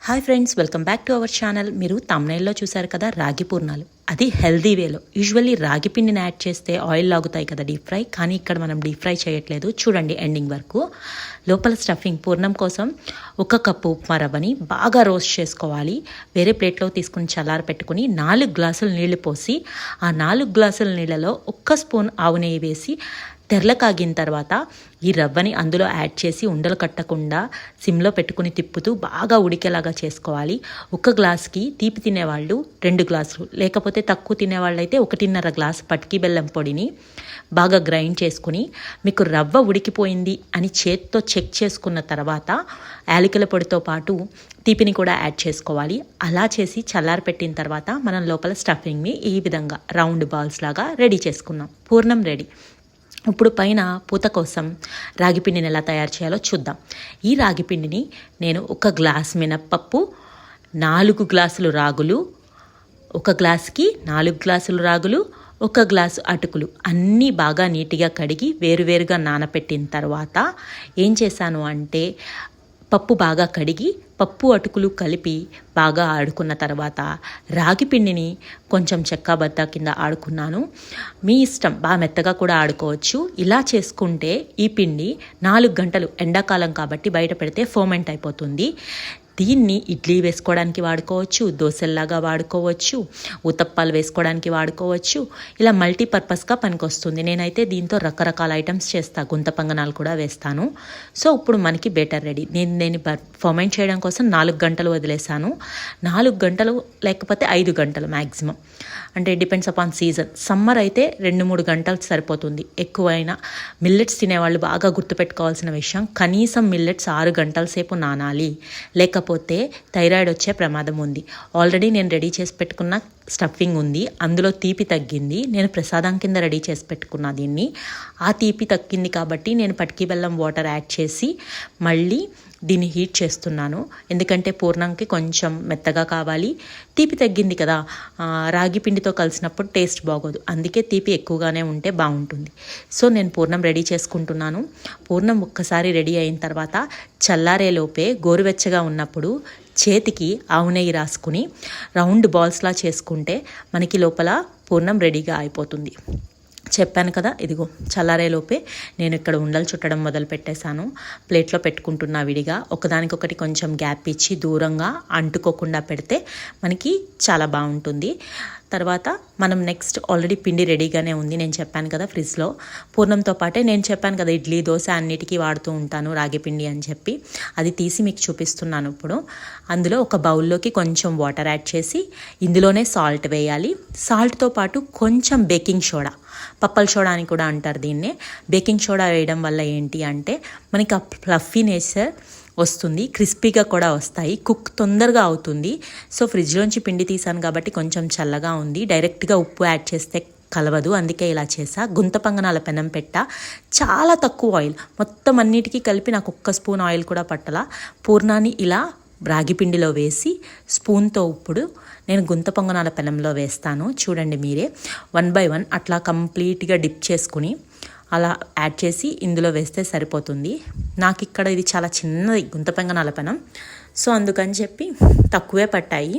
Hi friends, welcome back to our channel. మీరు తమ్నైల్లో చూసారు కదా రాగి పూర్ణాలు. అది హెల్దీ వేలో. యూజువల్లీ రాగి పిండిని యాడ్ చేస్తే ఆయిల్ లాగుతాయి కదా డీప్ ఫ్రై, కానీ ఇక్కడ మనం డీప్ ఫ్రై చేయట్లేదు. చూడండి ఎండింగ్ వరకు. లోపల స్టఫింగ్ పూర్ణం కోసం 1 కప్పు ఉప్మా రవ్వని బాగా రోస్ట్ చేసుకోవాలి. వేరే ప్లేట్లో తీసుకుని చల్లారి పెట్టుకుని 4 గ్లాసులు నీళ్లు పోసి ఆ 4 గ్లాసుల నీళ్ళలో 1 స్పూన్ ఆవు నెయ్యి వేసి తెరల కాగిన తర్వాత ఈ రవ్వని అందులో యాడ్ చేసి ఉండలు కట్టకుండా సిమ్లో పెట్టుకుని తిప్పుతూ బాగా ఉడికేలాగా చేసుకోవాలి. 1 గ్లాస్కి తీపి తినేవాళ్ళు 2 గ్లాసులు, లేకపోతే తక్కువ తినేవాళ్ళైతే 1.5 గ్లాసు పటికి బెల్లం పొడిని బాగా గ్రైండ్ చేసుకుని మీకు రవ్వ ఉడికిపోయింది అని చేత్తో చెక్ చేసుకున్న తర్వాత యాలకుల పొడితో పాటు తీపిని కూడా యాడ్ చేసుకోవాలి. అలా చేసి చల్లారి పెట్టిన తర్వాత మనం లోపల స్టఫింగ్ని ఈ విధంగా రౌండ్ బాల్స్ లాగా రెడీ చేసుకున్నాం. పూర్ణం రెడీ. ఇప్పుడు పైన పూత కోసం రాగిపిండిని ఎలా తయారు చేయాలో చూద్దాం. ఈ రాగిపిండిని నేను 1 గ్లాస్ మినప్పప్పు, 4 గ్లాసులు రాగులు, 1 గ్లాస్కి 4 గ్లాసులు రాగులు, 1 గ్లాసు అటుకులు అన్నీ బాగా నీట్గా కడిగి వేరువేరుగా నానపెట్టిన తర్వాత ఏం చేశాను అంటే పప్పు బాగా కడిగి పప్పు అటుకులు కలిపి బాగా ఆడుకున్న తర్వాత రాగి పిండిని కొంచెం చెక్క బద్ద కింద ఆడుకున్నాను. మీ ఇష్టం, బాగా మెత్తగా కూడా ఆడుకోవచ్చు. ఇలా చేసుకుంటే ఈ పిండి 4 గంటలు, ఎండాకాలం కాబట్టి బయట పెడితే ఫర్మెంట్ అయిపోతుంది. దీన్ని ఇడ్లీ వేసుకోవడానికి వాడుకోవచ్చు, దోశల్లాగా వాడుకోవచ్చు, ఉతప్పాలు వేసుకోవడానికి వాడుకోవచ్చు. ఇలా మల్టీపర్పస్గా పనికొస్తుంది. నేనైతే దీంతో రకరకాల ఐటమ్స్ చేస్తాను, గుంత పొంగనాలు కూడా వేస్తాను. సో ఇప్పుడు మనకి బేటర్ రెడీ. నేను ఫర్మెంట్ చేయడం కోసం 4 గంటలు వదిలేసాను. 4 గంటలు లేకపోతే 5 గంటలు మ్యాక్సిమం, అంటే డిపెండ్స్ అపాన్ సీజన్. సమ్మర్ అయితే 2-3 గంటలు సరిపోతుంది. ఎక్కువైనా మిల్లెట్స్ తినేవాళ్ళు బాగా గుర్తుపెట్టుకోవాల్సిన విషయం, కనీసం మిల్లెట్స్ 6 గంటల సేపు నానాలి, లేకపోతే థైరాయిడ్ వచ్చే ప్రమాదం ఉంది. ఆల్రెడీ నేను రెడీ చేసి పెట్టుకున్న స్టఫింగ్ ఉంది, అందులో తీపి తగ్గింది. నేను ప్రసాదం కింద రెడీ చేసి పెట్టుకున్నా దీన్ని. ఆ తీపి తగ్గింది కాబట్టి నేను పటికి బెల్లం వాటర్ యాడ్ చేసి మళ్ళీ దీన్ని హీట్ చేస్తున్నాను. ఎందుకంటే పూర్ణంకి కొంచెం మెత్తగా కావాలి. తీపి తగ్గింది కదా, రాగి పిండితో కలిసినప్పుడు టేస్ట్ బాగోదు, అందుకే తీపి ఎక్కువగానే ఉంటే బాగుంటుంది. సో నేను పూర్ణం రెడీ చేసుకుంటున్నాను. పూర్ణం ఒక్కసారి రెడీ అయిన తర్వాత చల్లారేలోపే గోరువెచ్చగా ఉన్నప్పుడు చేతికి ఆవు నెయ్యి రాసుకుని రౌండ్ బాల్స్లా చేసుకుంటే మనకి లోపల పూర్ణం రెడీగా అయిపోతుంది. చెప్పాను కదా, ఇదిగో చల్లారేలోపే నేను ఇక్కడ ఉండలు చుట్టడం మొదలు పెట్టేశాను. ప్లేట్లో పెట్టుకుంటున్నా విడిగా. ఒకదానికొకటి కొంచెం గ్యాప్ ఇచ్చి దూరంగా అంటుకోకుండా పెడితే మనకి చాలా బాగుంటుంది. తర్వాత మనం నెక్స్ట్ ఆల్రెడీ పిండి రెడీగానే ఉంది, నేను చెప్పాను కదా ఫ్రిడ్జ్లో. పూర్ణంతో పాటే నేను చెప్పాను కదా ఇడ్లీ దోశ అన్నిటికీ వాడుతూ ఉంటాను రాగి పిండి అని చెప్పి, అది తీసి మీకు చూపిస్తున్నాను ఇప్పుడు. అందులో ఒక బౌల్లోకి కొంచెం వాటర్ యాడ్ చేసి ఇందులోనే సాల్ట్ వేయాలి. సాల్ట్తో పాటు కొంచెం బేకింగ్ సోడా, పప్పల్ సోడా అని కూడా అంటారు దీన్నే. బేకింగ్ సోడా వేయడం వల్ల ఏంటి అంటే మనకి ఆ ఫ్లఫీనెస్ వస్తుంది, క్రిస్పీగా కూడా వస్తాయి, కుక్ తొందరగా అవుతుంది. సో ఫ్రిడ్జ్లోంచి పిండి తీసాను కాబట్టి కొంచెం చల్లగా ఉంది. డైరెక్ట్గా ఉప్పు యాడ్ చేస్తే కలవదు, అందుకే ఇలా చేసా. గుంత పొంగనాల పెనం పెట్టా, చాలా తక్కువ ఆయిల్, మొత్తం అన్నిటికీ కలిపి నాకు 1 స్పూన్ ఆయిల్ కూడా పట్టలా. పూర్ణాన్ని ఇలా రాగి పిండిలో వేసి స్పూన్తో ఇప్పుడు నేను గుంత పొంగనాల పెనంలో వేస్తాను. చూడండి మీరే, 1 by 1 అట్లా కంప్లీట్గా డిప్ చేసుకుని అలా యాడ్ చేసి ఇందులో వేస్తే సరిపోతుంది. నాకు ఇక్కడ ఇది చాలా చిన్నది గుంత పొంగనాల పెనం, సో అందుకని చెప్పి తక్కువే పట్టాయి.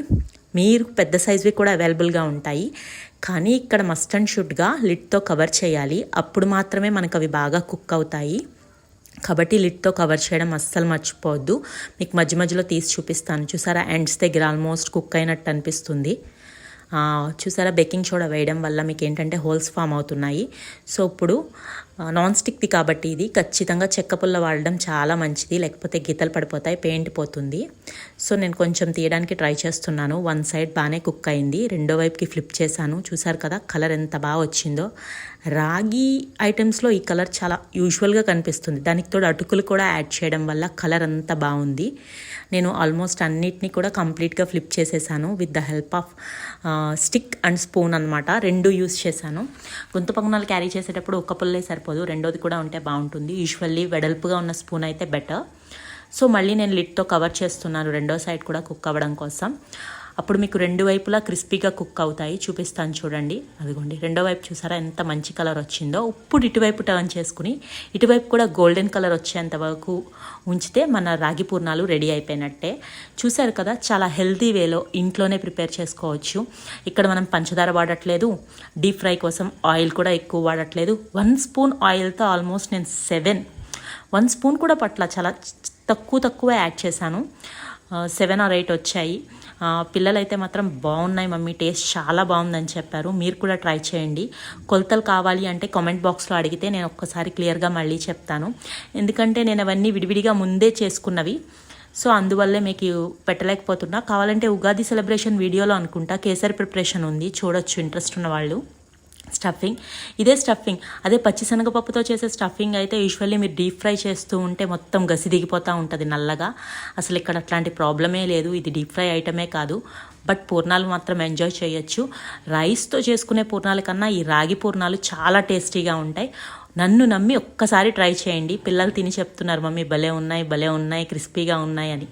మీరు పెద్ద సైజువి కూడా అవైలబుల్గా ఉంటాయి, కానీ ఇక్కడ మస్ట్ అండ్ షుడ్గా లిడ్తో కవర్ చేయాలి. అప్పుడు మాత్రమే మనకు అవి బాగా కుక్ అవుతాయి. కాబట్టి లిడ్తో కవర్ చేయడం అస్సలు మర్చిపోవద్దు. మీకు మధ్య మధ్యలో తీసి చూపిస్తాను. చూసారా, ఎండ్స్ దగ్గర ఆల్మోస్ట్ కుక్ అయినట్టు అనిపిస్తుంది. చూసారా, బేకింగ్ సోడా వేయడం వల్ల మీకు ఏంటంటే హోల్స్ ఫామ్ అవుతున్నాయి. సో ఇప్పుడు నాన్ స్టిక్ది కాబట్టి ఇది ఖచ్చితంగా చెక్క పుల్ల వాడడం చాలా మంచిది, లేకపోతే గీతలు పడిపోతాయి, పెయింట్ పోతుంది. సో నేను కొంచెం తీయడానికి ట్రై చేస్తున్నాను. 1 సైడ్ బాగానే కుక్ అయింది, రెండో వైపుకి ఫ్లిప్ చేశాను. చూసారు కదా కలర్ ఎంత బాగా వచ్చిందో. రాగి ఐటమ్స్లో ఈ కలర్ చాలా యూజువల్గా కనిపిస్తుంది, దానికి తోడు అటుకులు కూడా యాడ్ చేయడం వల్ల కలర్ అంత బాగుంది. నేను ఆల్మోస్ట్ అన్నిటినీ కూడా కంప్లీట్గా ఫ్లిప్ చేసేసాను with the help of stick and spoon అనమాట. 2 యూస్ చేశాను. గుంత పొంగనాలు క్యారీ చేసేటప్పుడు 1 పుల్లే సరిపోదు, రెండోది కూడా ఉంటే బాగుంటుంది. యూజువల్లీ వెడల్పుగా ఉన్న స్పూన్ అయితే బెటర్. సో మళ్ళీ నేను లిడ్తో కవర్ చేస్తున్నాను రెండో సైడ్ కూడా కుక్ అవ్వడం కోసం. అప్పుడు మీకు రెండు వైపులా క్రిస్పీగా కుక్ అవుతాయి. చూపిస్తాను చూడండి. అదిగోండి రెండో వైపు చూసారా ఎంత మంచి కలర్ వచ్చిందో. ఇప్పుడు ఇటువైపు టర్న్ చేసుకుని ఇటువైపు కూడా గోల్డెన్ కలర్ వచ్చేంత వరకు ఉంచితే మన రాగి పూర్ణాలు రెడీ అయిపోయినట్టే. చూసారు కదా, చాలా హెల్తీ వేలో ఇంట్లోనే ప్రిపేర్ చేసుకోవచ్చు. ఇక్కడ మనం పంచదార వాడట్లేదు, డీప్ ఫ్రై కోసం ఆయిల్ కూడా ఎక్కువ వాడట్లేదు. 1 స్పూన్ ఆయిల్తో ఆల్మోస్ట్ నేను 1 స్పూన్ కూడా పట్ల, చాలా తక్కువ యాడ్ చేశాను. 7 or 8 వచ్చాయి. పిల్లలైతే మాత్రం బాగున్నాయి మమ్మీ, టేస్ట్ చాలా బాగుందని చెప్పారు. మీరు కూడా ట్రై చేయండి. కొలతలు కావాలి అంటే కామెంట్ బాక్స్లో అడిగితే నేను ఒక్కసారి క్లియర్గా మళ్ళీ చెప్తాను. ఎందుకంటే నేను అవన్నీ విడివిడిగా ముందే చేసుకున్నవి, సో అందువల్లే మీకు పెట్టలేకపోతున్నా. కావాలంటే ఉగాది సెలబ్రేషన్ వీడియోలో అనుకుంటా కేసరి ప్రిపరేషన్ ఉంది, చూడొచ్చు ఇంట్రెస్ట్ ఉన్న వాళ్ళు. స్టఫింగ్ ఇదే స్టఫింగ్. అదే పచ్చిశనగపప్పుతో చేసే స్టఫింగ్ అయితే యూజువల్లీ మీరు డీప్ ఫ్రై చేస్తూ ఉంటే మొత్తం గసి దిగిపోతూ ఉంటుంది నల్లగా. అసలు ఇక్కడ అట్లాంటి ప్రాబ్లమే లేదు. ఇది డీప్ ఫ్రై ఐటమే కాదు, బట్ పూర్ణాలు మాత్రం ఎంజాయ్ చేయొచ్చు. రైస్తో చేసుకునే పూర్ణాల కన్నా ఈ రాగి పూర్ణాలు చాలా టేస్టీగా ఉంటాయి. నన్ను నమ్మి ఒక్కసారి ట్రై చేయండి. పిల్లలు తిని చెప్తున్నారు మమ్మీ భలే ఉన్నాయి క్రిస్పీగా ఉన్నాయి అని.